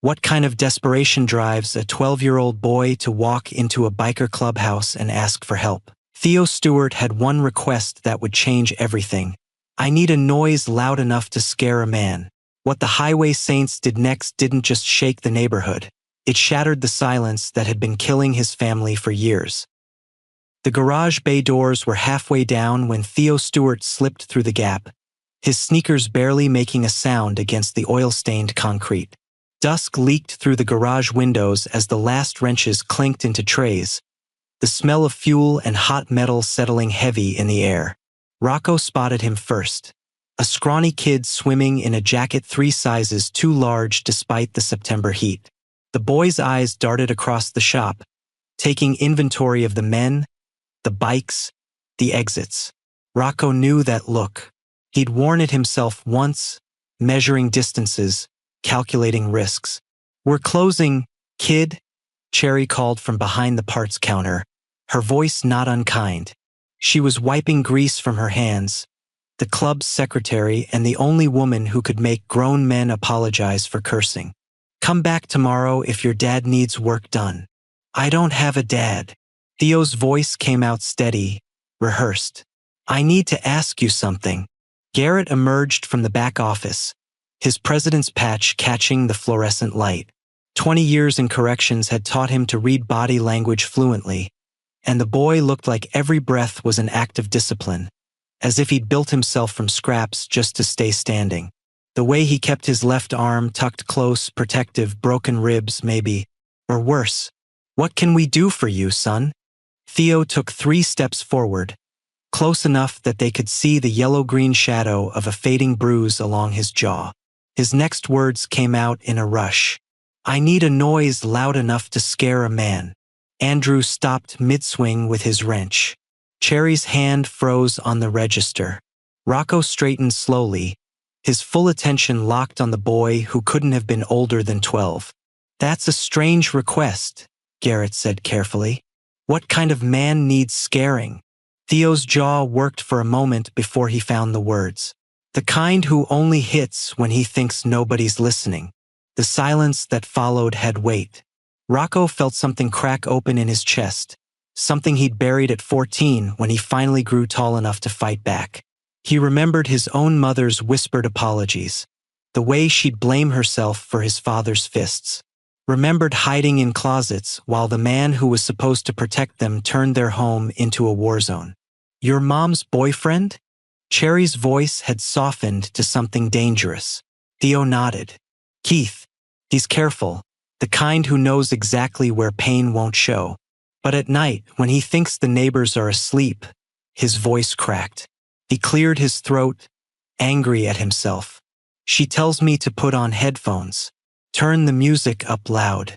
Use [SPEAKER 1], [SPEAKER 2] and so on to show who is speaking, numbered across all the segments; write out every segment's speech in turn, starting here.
[SPEAKER 1] What kind of desperation drives a 12-year-old boy to walk into a biker clubhouse and ask for help? Theo Stewart had one request that would change everything. I need a noise loud enough to scare a man. What the Highway Saints did next didn't just shake the neighborhood. It shattered the silence that had been killing his family for years. The garage bay doors were halfway down when Theo Stewart slipped through the gap, his sneakers barely making a sound against the oil-stained concrete. Dusk leaked through the garage windows as the last wrenches clinked into trays, the smell of fuel and hot metal settling heavy in the air. Rocco spotted him first, a scrawny kid swimming in a jacket 3 sizes too large despite the September heat. The boy's eyes darted across the shop, taking inventory of the men, the bikes, the exits. Rocco knew that look. He'd worn it himself once, measuring distances, calculating risks. We're closing, kid, Cherry called from behind the parts counter, her voice not unkind. She was wiping grease from her hands, the club's secretary and the only woman who could make grown men apologize for cursing. Come back tomorrow if your dad needs work done. I don't have a dad. Theo's voice came out steady, rehearsed. I need to ask you something. Garrett emerged from the back office, his president's patch catching the fluorescent light. 20 years in corrections had taught him to read body language fluently, and the boy looked like every breath was an act of discipline, as if he'd built himself from scraps just to stay standing. The way he kept his left arm tucked close, protective, broken ribs maybe, or worse. What can we do for you, son? Theo took 3 steps forward, close enough that they could see the yellow-green shadow of a fading bruise along his jaw. His next words came out in a rush. I need a noise loud enough to scare a man. Andrew stopped mid-swing with his wrench. Cherry's hand froze on the register. Rocco straightened slowly, his full attention locked on the boy who couldn't have been older than 12. That's a strange request, Garrett said carefully. What kind of man needs scaring? Theo's jaw worked for a moment before he found the words. The kind who only hits when he thinks nobody's listening. The silence that followed had weight. Rocco felt something crack open in his chest, something he'd buried at 14 when he finally grew tall enough to fight back. He remembered his own mother's whispered apologies, the way she'd blame herself for his father's fists. Remembered hiding in closets while the man who was supposed to protect them turned their home into a war zone. Your mom's boyfriend? Cherry's voice had softened to something dangerous. Theo nodded. Keith. He's careful, the kind who knows exactly where pain won't show. But at night, when he thinks the neighbors are asleep, his voice cracked. He cleared his throat, angry at himself. She tells me to put on headphones. Turn the music up loud.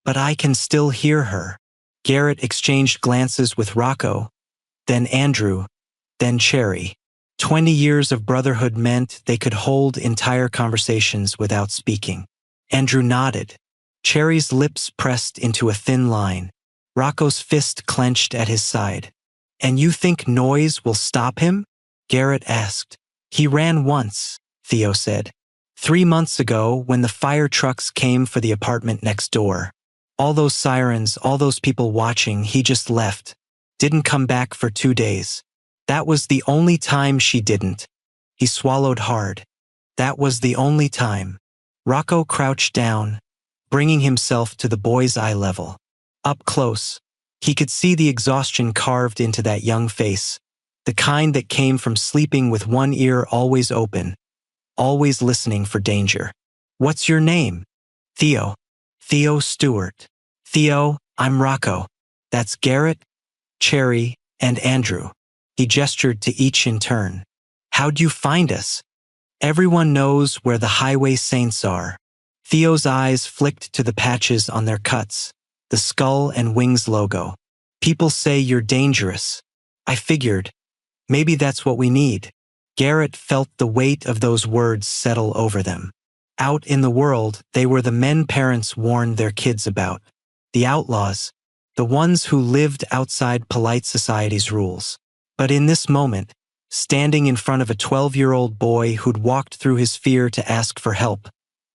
[SPEAKER 1] But I can still hear her. Garrett exchanged glances with Rocco, then Andrew, then Cherry. 20 years of brotherhood meant they could hold entire conversations without speaking. Andrew nodded. Cherry's lips pressed into a thin line. Rocco's fist clenched at his side. And you think noise will stop him? Garrett asked. He ran once, Theo said. 3 months ago when the fire trucks came for the apartment next door. All those sirens, all those people watching, he just left. Didn't come back for 2 days. That was the only time she didn't. He swallowed hard. That was the only time. Rocco crouched down, bringing himself to the boy's eye level. Up close, he could see the exhaustion carved into that young face, the kind that came from sleeping with one ear always open, always listening for danger. What's your name? Theo. Theo Stewart. Theo, I'm Rocco. That's Garrett, Cherry, and Andrew. He gestured to each in turn. How'd you find us? Everyone knows where the Highway Saints are. Theo's eyes flicked to the patches on their cuts, the skull and wings logo. People say you're dangerous. I figured, maybe that's what we need. Garrett felt the weight of those words settle over them. Out in the world, they were the men parents warned their kids about. The outlaws, the ones who lived outside polite society's rules. But in this moment, standing in front of a 12-year-old boy who'd walked through his fear to ask for help,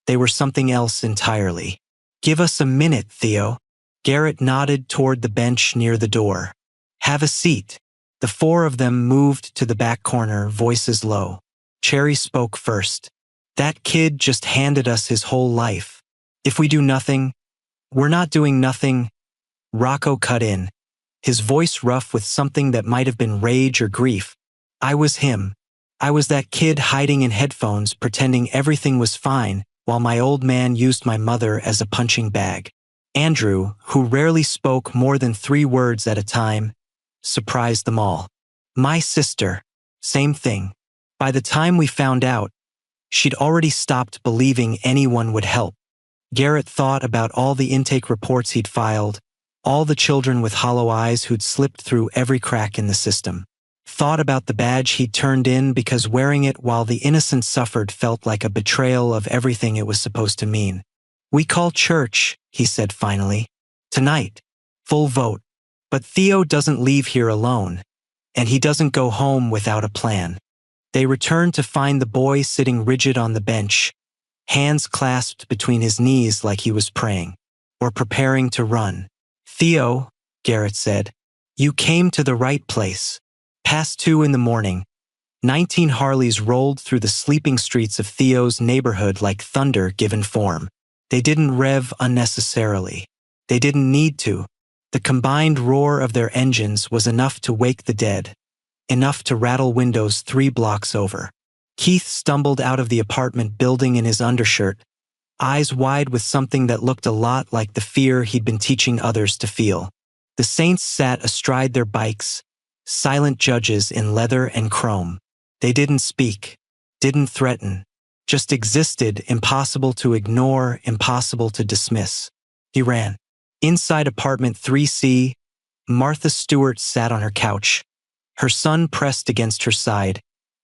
[SPEAKER 1] They were something else entirely. "Give us a minute, Theo." Garrett nodded toward the bench near the door. "Have a seat." The four of them moved to the back corner, voices low. Cherry spoke first. "That kid just handed us his whole life. If we do nothing, we're not doing nothing." Rocco cut in, his voice rough with something that might have been rage or grief. "I was him. I was that kid hiding in headphones pretending everything was fine while my old man used my mother as a punching bag." Andrew, who rarely spoke more than 3 words at a time, surprised them all. "My sister. Same thing. By the time we found out, she'd already stopped believing anyone would help." Garrett thought about all the intake reports he'd filed, all the children with hollow eyes who'd slipped through every crack in the system. Thought about the badge he'd turned in because wearing it while the innocent suffered felt like a betrayal of everything it was supposed to mean. "We call church," he said finally. "Tonight. Full vote. But Theo doesn't leave here alone, and he doesn't go home without a plan." They returned to find the boy sitting rigid on the bench, hands clasped between his knees like he was praying, or preparing to run. "Theo," Garrett said, "you came to the right place." Past 2 in the morning, 19 Harleys rolled through the sleeping streets of Theo's neighborhood like thunder given form. They didn't rev unnecessarily. They didn't need to. The combined roar of their engines was enough to wake the dead, enough to rattle windows 3 blocks over. Keith stumbled out of the apartment building in his undershirt, eyes wide with something that looked a lot like the fear he'd been teaching others to feel. The Saints sat astride their bikes, silent judges in leather and chrome. They didn't speak, didn't threaten, just existed, impossible to ignore, impossible to dismiss. He ran. Inside apartment 3C, Martha Stewart sat on her couch, her son pressed against her side,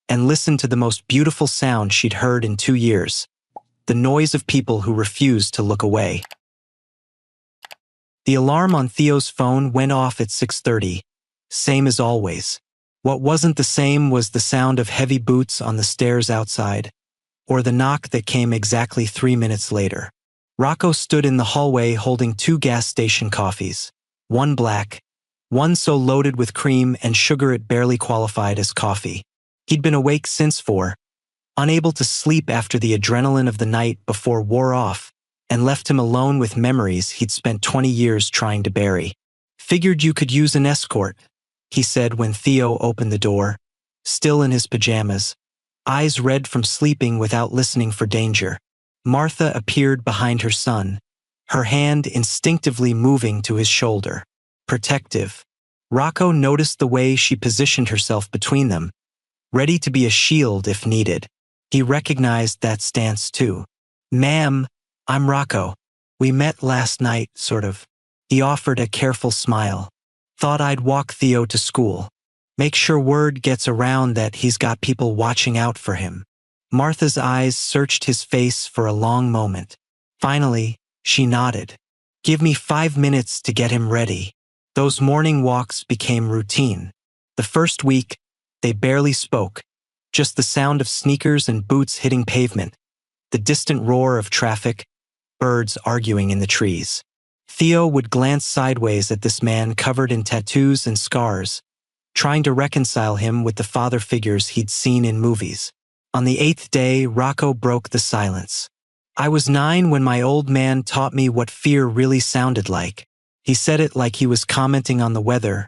[SPEAKER 1] and listened to the most beautiful sound she'd heard in 2 years, the noise of people who refused to look away. The alarm on Theo's phone went off at 6:30, same as always. What wasn't the same was the sound of heavy boots on the stairs outside, or the knock that came exactly 3 minutes later. Rocco stood in the hallway holding 2 gas station coffees, one black, one so loaded with cream and sugar it barely qualified as coffee. He'd been awake since 4, unable to sleep after the adrenaline of the night before wore off and left him alone with memories he'd spent 20 years trying to bury. "Figured you could use an escort," he said when Theo opened the door, still in his pajamas, eyes red from sleeping without listening for danger. Martha appeared behind her son, her hand instinctively moving to his shoulder. Protective. Rocco noticed the way she positioned herself between them, ready to be a shield if needed. He recognized that stance too. "Ma'am, I'm Rocco. We met last night, sort of." He offered a careful smile. "Thought I'd walk Theo to school. Make sure word gets around that he's got people watching out for him." Martha's eyes searched his face for a long moment. Finally, she nodded. "Give me 5 minutes to get him ready." Those morning walks became routine. The first week, they barely spoke, just the sound of sneakers and boots hitting pavement, the distant roar of traffic, birds arguing in the trees. Theo would glance sideways at this man covered in tattoos and scars, trying to reconcile him with the father figures he'd seen in movies. On the 8th day, Rocco broke the silence. "I was 9 when my old man taught me what fear really sounded like." He said it like he was commenting on the weather,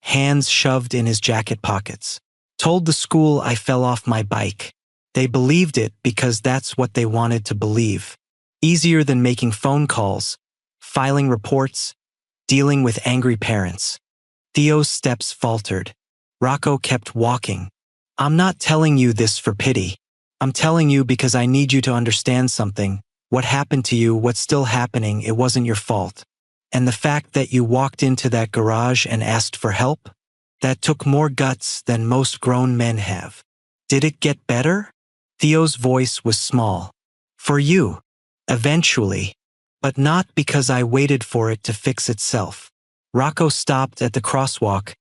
[SPEAKER 1] hands shoved in his jacket pockets. "Told the school I fell off my bike. They believed it because that's what they wanted to believe. Easier than making phone calls, filing reports, dealing with angry parents." Theo's steps faltered. Rocco kept walking. "I'm not telling you this for pity. I'm telling you because I need you to understand something. What happened to you, what's still happening, it wasn't your fault. And the fact that you walked into that garage and asked for help, that took more guts than most grown men have. Did it get better?" Theo's voice was small. "For you. Eventually. But not because I waited for it to fix itself." Rocco stopped at the crosswalk,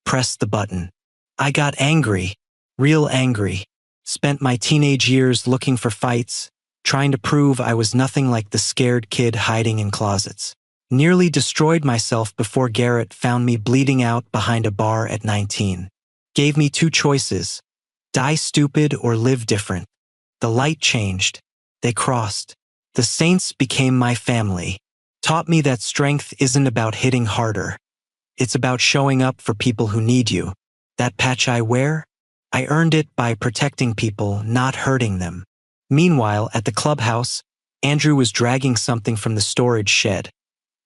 [SPEAKER 1] pressed the button. "I got angry. Real angry. Spent my teenage years looking for fights, trying to prove I was nothing like the scared kid hiding in closets. Nearly destroyed myself before Garrett found me bleeding out behind a bar at 19. Gave me two choices: die stupid or live different. The light changed. They crossed. The saints became my family. Taught me that strength isn't about hitting harder. It's about showing up for people who need you. That patch I wear? I earned it by protecting people, not hurting them. Meanwhile, at the clubhouse, Andrew was dragging something from the storage shed.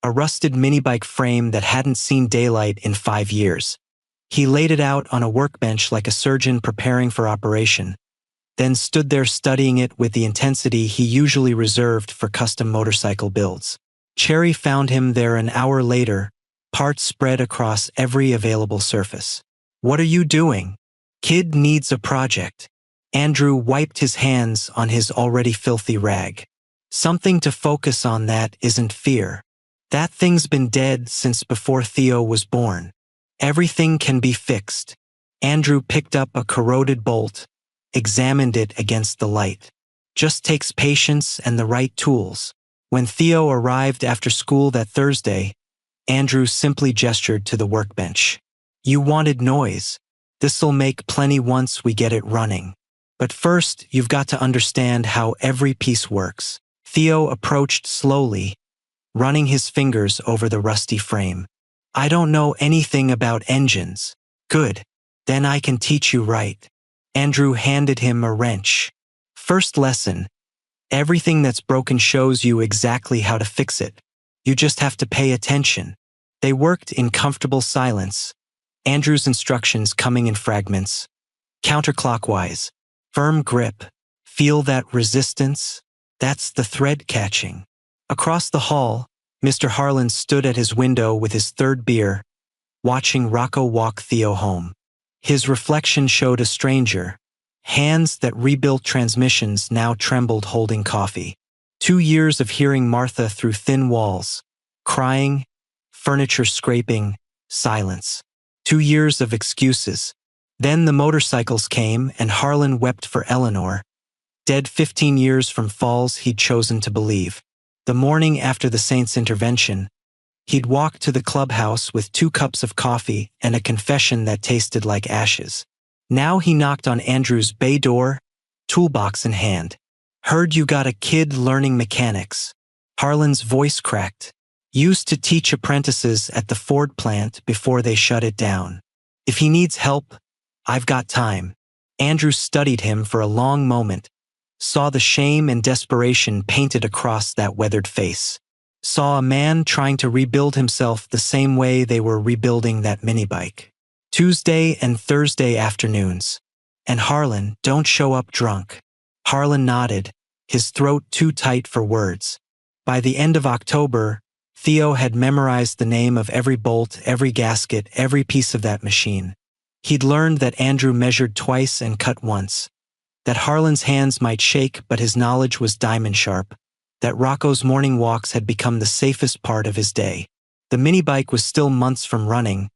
[SPEAKER 1] A rusted minibike frame that hadn't seen daylight in 5 years. He laid it out on a workbench like a surgeon preparing for operation, then stood there studying it with the intensity he usually reserved for custom motorcycle builds. Cherry found him there an hour later, parts spread across every available surface. "What are you doing? Kid needs a project." Andrew wiped his hands on his already filthy rag. "Something to focus on that isn't fear. That thing's been dead since before Theo was born. Everything can be fixed." Andrew picked up a corroded bolt, examined it against the light. "Just takes patience and the right tools." When Theo arrived after school that Thursday, Andrew simply gestured to the workbench. "You wanted noise. This'll make plenty once we get it running. But first, you've got to understand how every piece works." Theo approached slowly, running his fingers over the rusty frame. "I don't know anything about engines." "Good. Then I can teach you right." Andrew handed him a wrench. "First lesson: everything that's broken shows you exactly how to fix it. You just have to pay attention." They worked in comfortable silence, Andrew's instructions coming in fragments. Counterclockwise. Firm grip. Feel that resistance? That's the thread catching. Across the hall, Mr. Harlan stood at his window with his third beer, watching Rocco walk Theo home. His reflection showed a stranger. Hands that rebuilt transmissions now trembled holding coffee. 2 years of hearing Martha through thin walls. Crying, furniture scraping, silence. 2 years of excuses. Then the motorcycles came and Harlan wept for Eleanor, dead 15 years from falls he'd chosen to believe. The morning after the saint's intervention, he'd walked to the clubhouse with 2 cups of coffee and a confession that tasted like ashes. Now he knocked on Andrew's bay door, toolbox in hand. "Heard you got a kid learning mechanics." Harlan's voice cracked. "Used to teach apprentices at the Ford plant before they shut it down. If he needs help, I've got time." Andrew studied him for a long moment, saw the shame and desperation painted across that weathered face. Saw a man trying to rebuild himself the same way they were rebuilding that minibike. Tuesday and Thursday afternoons. "And Harlan, don't show up drunk." Harlan nodded, his throat too tight for words. By the end of October, Theo had memorized the name of every bolt, every gasket, every piece of that machine. He'd learned that Andrew measured twice and cut once, that Harlan's hands might shake but his knowledge was diamond sharp, that Rocco's morning walks had become the safest part of his day. The minibike was still months from running,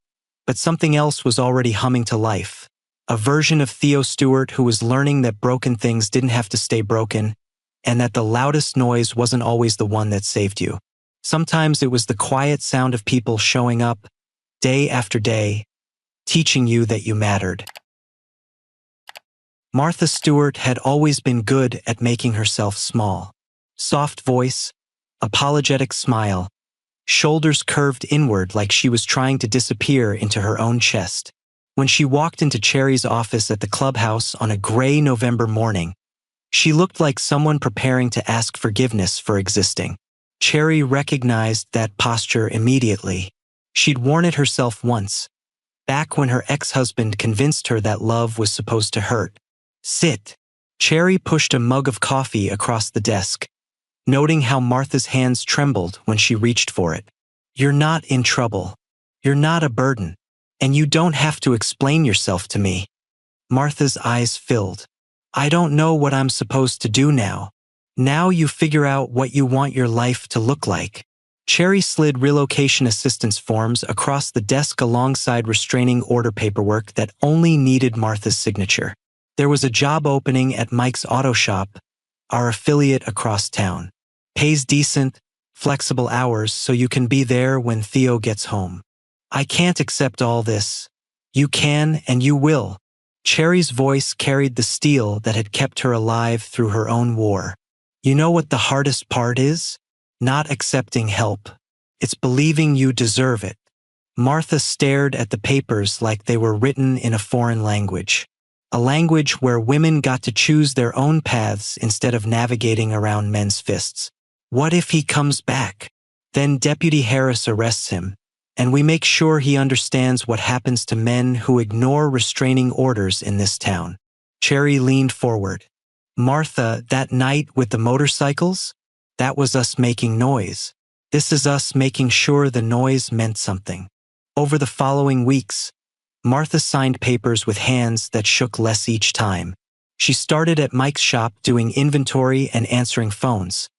[SPEAKER 1] but something else was already humming to life. A version of Theo Stewart who was learning that broken things didn't have to stay broken, and that the loudest noise wasn't always the one that saved you. Sometimes it was the quiet sound of people showing up, day after day, teaching you that you mattered. Martha Stewart had always been good at making herself small. Soft voice, apologetic smile, shoulders curved inward like she was trying to disappear into her own chest. When she walked into Cherry's office at the clubhouse on a gray November morning, she looked like someone preparing to ask forgiveness for existing. Cherry recognized that posture immediately. She'd worn it herself once, back when her ex-husband convinced her that love was supposed to hurt. "Sit." Cherry pushed a mug of coffee across the desk, noting how Martha's hands trembled when she reached for it. "You're not in trouble. You're not a burden. And you don't have to explain yourself to me." Martha's eyes filled. "I don't know what I'm supposed to do now." "Now you figure out what you want your life to look like." Cherry slid relocation assistance forms across the desk alongside restraining order paperwork that only needed Martha's signature. There was a job opening at Mike's auto shop, our affiliate across town. Pays decent, flexible hours so you can be there when Theo gets home. I can't accept all this. You can and you will. Cherry's voice carried the steel that had kept her alive through her own war. You know what the hardest part is? Not accepting help. It's believing you deserve it. Martha stared at the papers like they were written in a foreign language. A language where women got to choose their own paths instead of navigating around men's fists. What if he comes back? Then Deputy Harris arrests him, and we make sure he understands what happens to men who ignore restraining orders in this town. Cherry leaned forward. Martha, that night with the motorcycles? That was us making noise. This is us making sure the noise meant something. Over the following weeks, Martha signed papers with hands that shook less each time. She started at Mike's shop doing inventory and answering phones,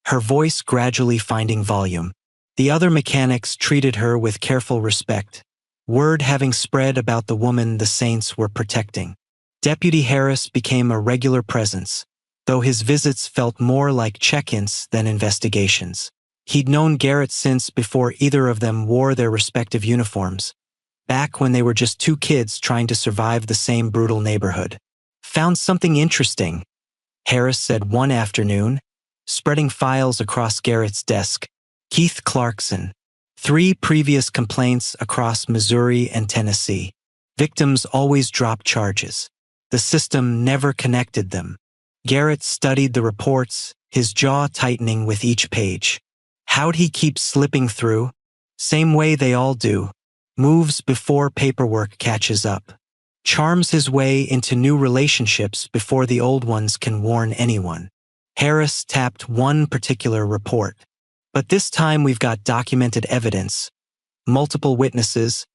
[SPEAKER 1] her voice gradually finding volume. The other mechanics treated her with careful respect, word having spread about the woman the Saints were protecting. Deputy Harris became a regular presence, though his visits felt more like check-ins than investigations. He'd known Garrett since before either of them wore their respective uniforms, back when they were just two kids trying to survive the same brutal neighborhood. Found something interesting, Harris said one afternoon, spreading files across Garrett's desk. Keith Clarkson. 3 previous complaints across Missouri and Tennessee. Victims always dropped charges. The system never connected them. Garrett studied the reports, his jaw tightening with each page. How'd he keep slipping through? Same way they all do. Moves before paperwork catches up. Charms his way into new relationships before the old ones can warn anyone. Harris tapped one particular report. But this time we've got documented evidence, multiple witnesses,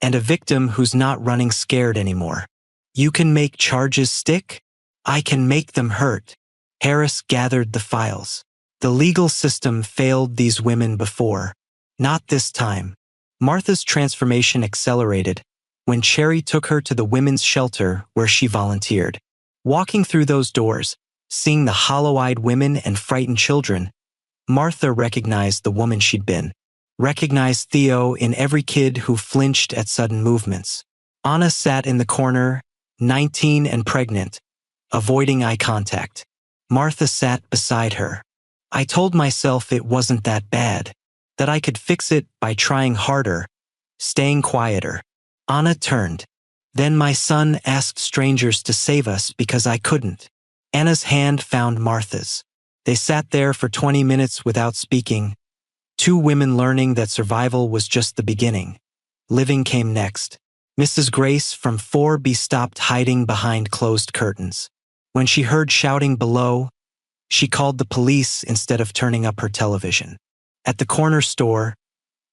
[SPEAKER 1] and a victim who's not running scared anymore. You can make charges stick? I can make them hurt. Harris gathered the files. The legal system failed these women before. Not this time. Martha's transformation accelerated when Cherry took her to the women's shelter where she volunteered. Walking through those doors, seeing the hollow-eyed women and frightened children, Martha recognized the woman she'd been. Recognized Theo in every kid who flinched at sudden movements. Anna sat in the corner, 19 and pregnant, avoiding eye contact. Martha sat beside her. I told myself it wasn't that bad, that I could fix it by trying harder, staying quieter. Anna turned. Then my son asked strangers to save us because I couldn't. Anna's hand found Martha's. They sat there for 20 minutes without speaking, 2 women learning that survival was just the beginning. Living came next. Mrs. Grace from 4B stopped hiding behind closed curtains. When she heard shouting below, she called the police instead of turning up her television. At the corner store,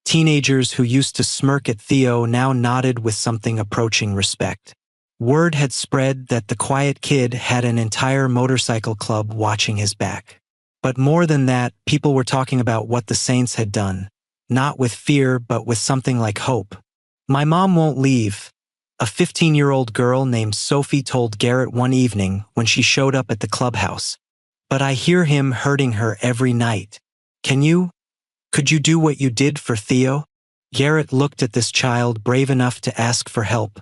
[SPEAKER 1] teenagers who used to smirk at Theo now nodded with something approaching respect. Word had spread that the quiet kid had an entire motorcycle club watching his back. But more than that, people were talking about what the Saints had done, not with fear but with something like hope. My mom won't leave, a 15-year-old girl named Sophie told Garrett one evening when she showed up at the clubhouse. But I hear him hurting her every night. Could you do what you did for Theo? Garrett looked at this child brave enough to ask for help,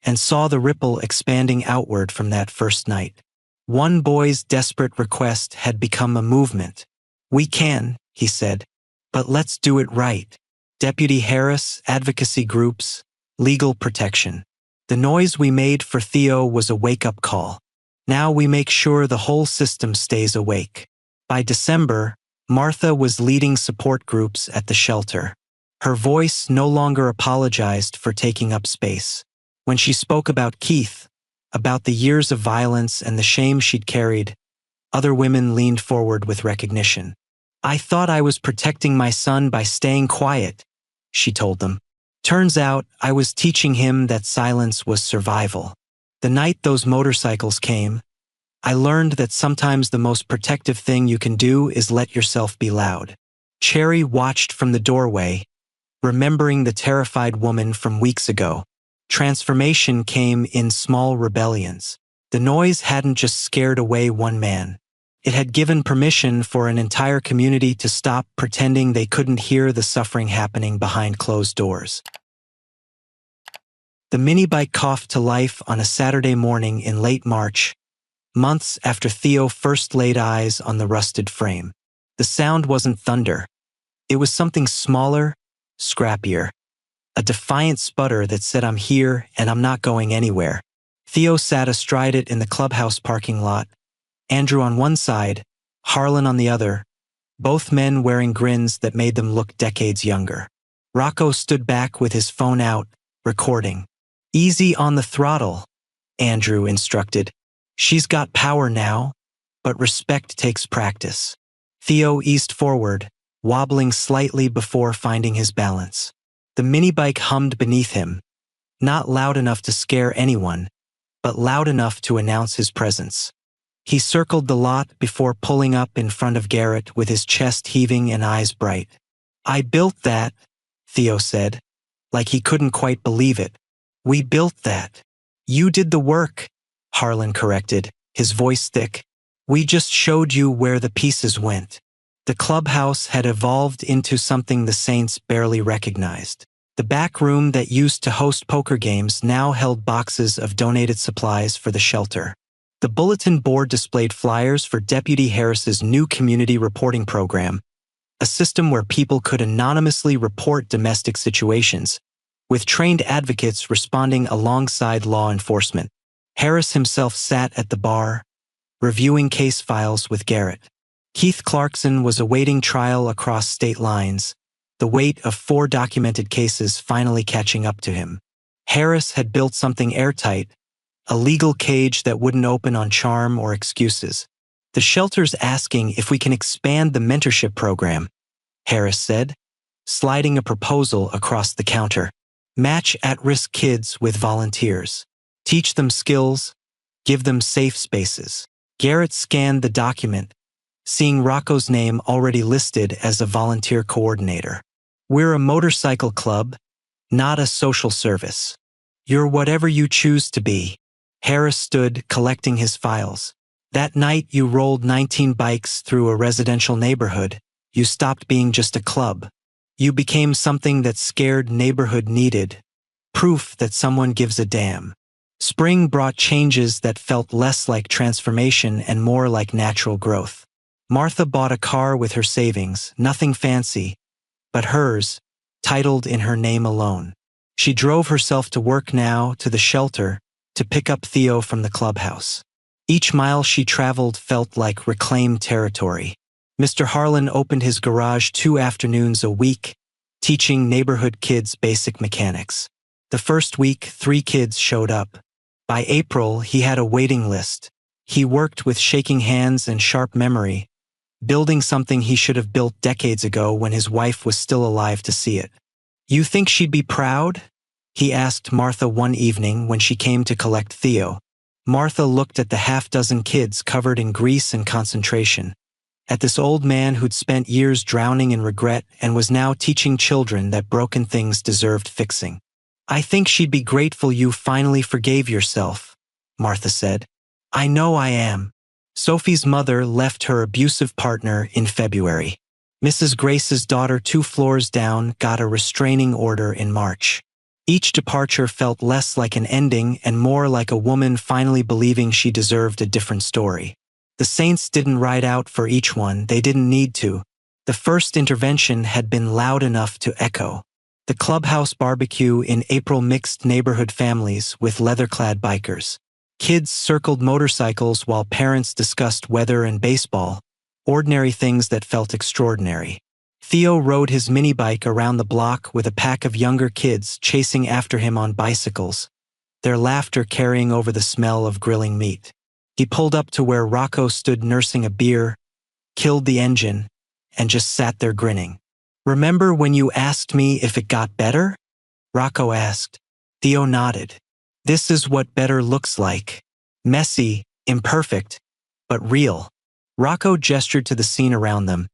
[SPEAKER 1] and saw the ripple expanding outward from that first night. One boy's desperate request had become a movement. We can, he said, but let's do it right. Deputy Harris, advocacy groups, legal protection. The noise we made for Theo was a wake-up call. Now we make sure the whole system stays awake. By December, Martha was leading support groups at the shelter. Her voice no longer apologized for taking up space. When she spoke about Keith, about the years of violence and the shame she'd carried, other women leaned forward with recognition. I thought I was protecting my son by staying quiet, she told them. Turns out I was teaching him that silence was survival. The night those motorcycles came, I learned that sometimes the most protective thing you can do is let yourself be loud. Cherry watched from the doorway, remembering the terrified woman from weeks ago. Transformation came in small rebellions. The noise hadn't just scared away one man. It had given permission for an entire community to stop pretending they couldn't hear the suffering happening behind closed doors. The mini bike coughed to life on a Saturday morning in late March, months after Theo first laid eyes on the rusted frame. The sound wasn't thunder. It was something smaller, scrappier. A defiant sputter that said, "I'm here and I'm not going anywhere." Theo sat astride it in the clubhouse parking lot, Andrew on one side, Harlan on the other, both men wearing grins that made them look decades younger. Rocco stood back with his phone out, recording. "Easy on the throttle," Andrew instructed. "She's got power now, but respect takes practice." Theo eased forward, wobbling slightly before finding his balance. The mini bike hummed beneath him, not loud enough to scare anyone, but loud enough to announce his presence. He circled the lot before pulling up in front of Garrett with his chest heaving and eyes bright. "I built that," Theo said, like he couldn't quite believe it. "We built that." "You did the work," Harlan corrected, his voice thick. "We just showed you where the pieces went." The clubhouse had evolved into something the Saints barely recognized. The back room that used to host poker games now held boxes of donated supplies for the shelter. The bulletin board displayed flyers for Deputy Harris's new community reporting program, a system where people could anonymously report domestic situations, with trained advocates responding alongside law enforcement. Harris himself sat at the bar, reviewing case files with Garrett. Keith Clarkson was awaiting trial across state lines, the weight of 4 documented cases finally catching up to him. Harris had built something airtight, a legal cage that wouldn't open on charm or excuses. "The shelter's asking if we can expand the mentorship program," Harris said, sliding a proposal across the counter. "Match at-risk kids with volunteers. Teach them skills, give them safe spaces." Garrett scanned the document, seeing Rocco's name already listed as a volunteer coordinator. "We're a motorcycle club, not a social service. You're whatever you choose to be." Harris stood, collecting his files. "That night you rolled 19 bikes through a residential neighborhood. You stopped being just a club. You became something that scared neighborhood needed. Proof that someone gives a damn." Spring brought changes that felt less like transformation and more like natural growth. Martha bought a car with her savings, nothing fancy, but hers, titled in her name alone. She drove herself to work now, to the shelter, to pick up Theo from the clubhouse. Each mile she traveled felt like reclaimed territory. Mr. Harlan opened his garage 2 afternoons a week, teaching neighborhood kids basic mechanics. The first week, 3 kids showed up. By April, he had a waiting list. He worked with shaking hands and sharp memory, building something he should have built decades ago when his wife was still alive to see it. "You think she'd be proud?" he asked Martha one evening when she came to collect Theo. Martha looked at the half-dozen kids covered in grease and concentration, at this old man who'd spent years drowning in regret and was now teaching children that broken things deserved fixing. "I think she'd be grateful you finally forgave yourself," Martha said. "I know I am." Sophie's mother left her abusive partner in February. Mrs. Grace's daughter 2 floors down got a restraining order in March. Each departure felt less like an ending and more like a woman finally believing she deserved a different story. The Saints didn't ride out for each one, they didn't need to. The first intervention had been loud enough to echo. The clubhouse barbecue in April mixed neighborhood families with leather-clad bikers. Kids circled motorcycles while parents discussed weather and baseball, ordinary things that felt extraordinary. Theo rode his mini bike around the block with a pack of younger kids chasing after him on bicycles, their laughter carrying over the smell of grilling meat. He pulled up to where Rocco stood nursing a beer, killed the engine, and just sat there grinning. "Remember when you asked me if it got better?" Rocco asked. Theo nodded. "This is what better looks like. Messy, imperfect, but real." Rocco gestured to the scene around them.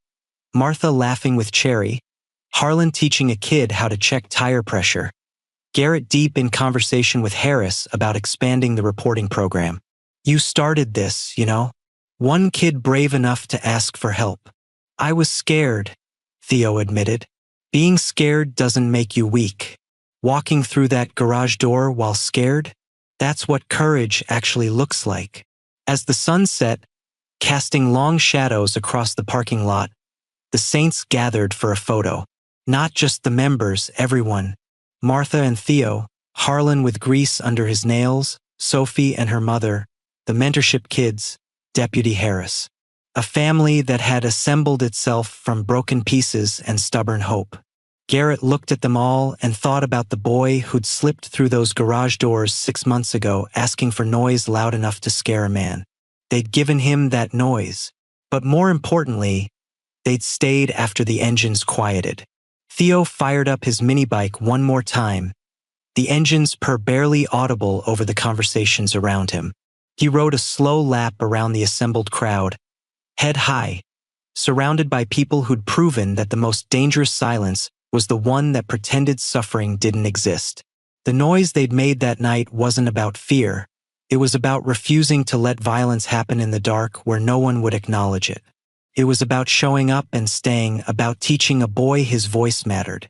[SPEAKER 1] Martha laughing with Cherry, Harlan teaching a kid how to check tire pressure, Garrett deep in conversation with Harris about expanding the reporting program. "You started this, you know?" One kid brave enough to ask for help. I was scared, Theo admitted. Being scared doesn't make you weak. Walking through that garage door while scared? That's what courage actually looks like. As the sun set, casting long shadows across the parking lot, the saints gathered for a photo. Not just the members, everyone. Martha and Theo, Harlan with grease under his nails, Sophie and her mother, the mentorship kids, Deputy Harris. A family that had assembled itself from broken pieces and stubborn hope. Garrett looked at them all and thought about the boy who'd slipped through those garage doors 6 months ago asking for noise loud enough to scare a man. They'd given him that noise. But more importantly, they'd stayed after the engines quieted. Theo fired up his mini bike one more time, the engines purr barely audible over the conversations around him. He rode a slow lap around the assembled crowd, head high, surrounded by people who'd proven that the most dangerous silence was the one that pretended suffering didn't exist. The noise they'd made that night wasn't about fear. It was about refusing to let violence happen in the dark where no one would acknowledge it. It was about showing up and staying, about teaching a boy his voice mattered.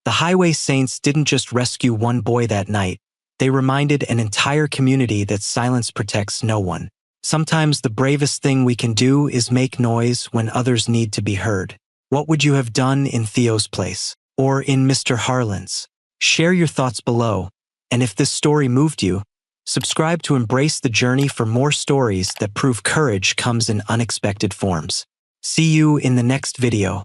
[SPEAKER 1] The Highway Saints didn't just rescue one boy that night. They reminded an entire community that silence protects no one. Sometimes the bravest thing we can do is make noise when others need to be heard. What would you have done in Theo's place? Or in Mr. Harlan's? Share your thoughts below. And if this story moved you, subscribe to embrace the journey for more stories that prove courage comes in unexpected forms. See you in the next video.